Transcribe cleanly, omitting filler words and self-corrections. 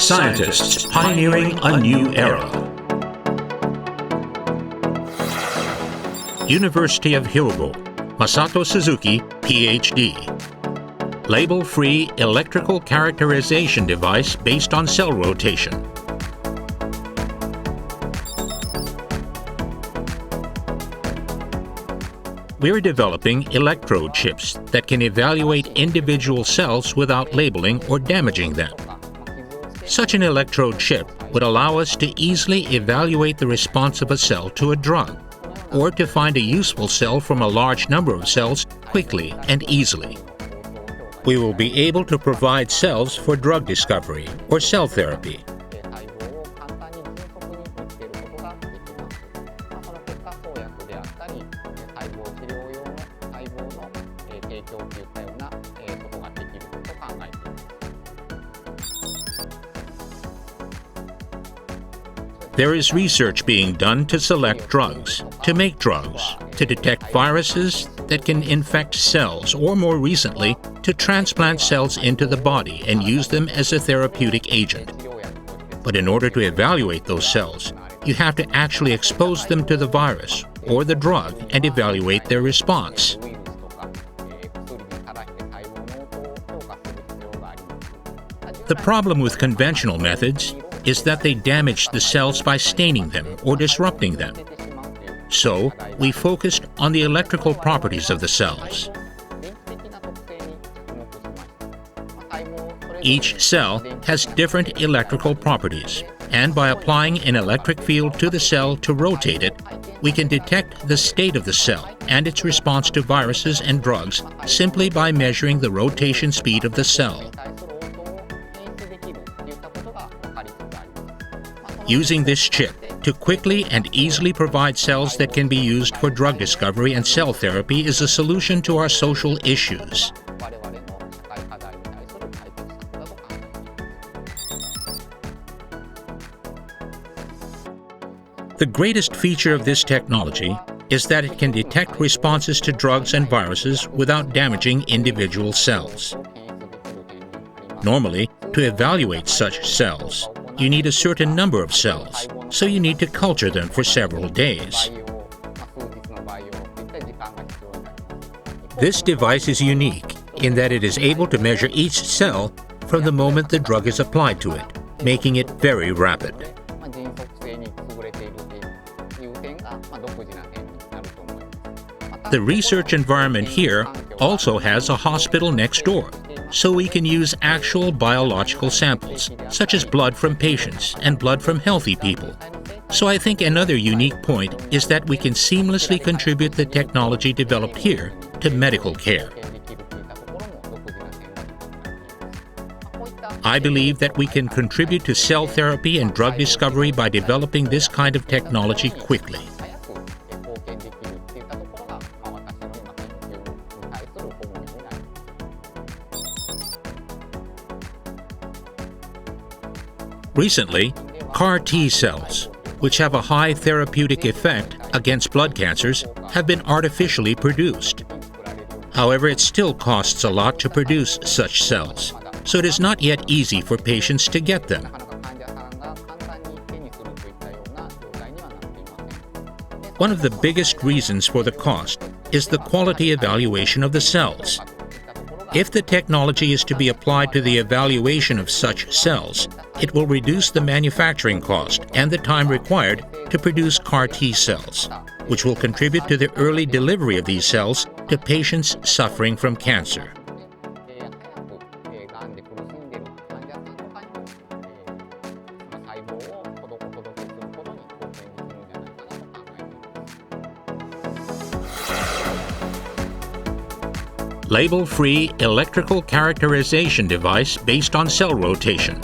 Scientists pioneering a new era. University of Hyogo, Masato Suzuki, Ph.D. Label-free electrical characterization device based on cell rotation. We're developing electrode chips that can evaluate individual cells without labeling or damaging them. Such an electrode chip would allow us to easily evaluate the response of a cell to a drug, or to find a useful cell from a large number of cells quickly and easily. We will be able to provide cells for drug discovery or cell therapy. There is research being done to select drugs, to make drugs, to detect viruses that can infect cells, or more recently, to transplant cells into the body and use them as a therapeutic agent. But in order to evaluate those cells, you have to actually expose them to the virus or the drug and evaluate their response. The problem with conventional methods is that they damage the cells by staining them or disrupting them. So, we focused on the electrical properties of the cells. Each cell has different electrical properties, and by applying an electric field to the cell to rotate it, we can detect the state of the cell and its response to viruses and drugs simply by measuring the rotation speed of the cell. Using this chip to quickly and easily provide cells that can be used for drug discovery and cell therapy is a solution to our social issues. The greatest feature of this technology is that it can detect responses to drugs and viruses without damaging individual cells. Normally, to evaluate such cells, you need a certain number of cells, so you need to culture them for several days. This device is unique in that it is able to measure each cell from the moment the drug is applied to it, making it very rapid. The research environment here also has a hospital next door, so we can use actual biological samples, such as blood from patients and blood from healthy people. So I think another unique point is that we can seamlessly contribute the technology developed here to medical care. I believe that we can contribute to cell therapy and drug discovery by developing this kind of technology quickly. Recently, CAR T cells, which have a high therapeutic effect against blood cancers, have been artificially produced. However, it still costs a lot to produce such cells, so it is not yet easy for patients to get them. One of the biggest reasons for the cost is the quality evaluation of the cells. If the technology is to be applied to the evaluation of such cells, it will reduce the manufacturing cost and the time required to produce CAR T cells, which will contribute to the early delivery of these cells to patients suffering from cancer. Label-free electrical characterization device based on cell rotation.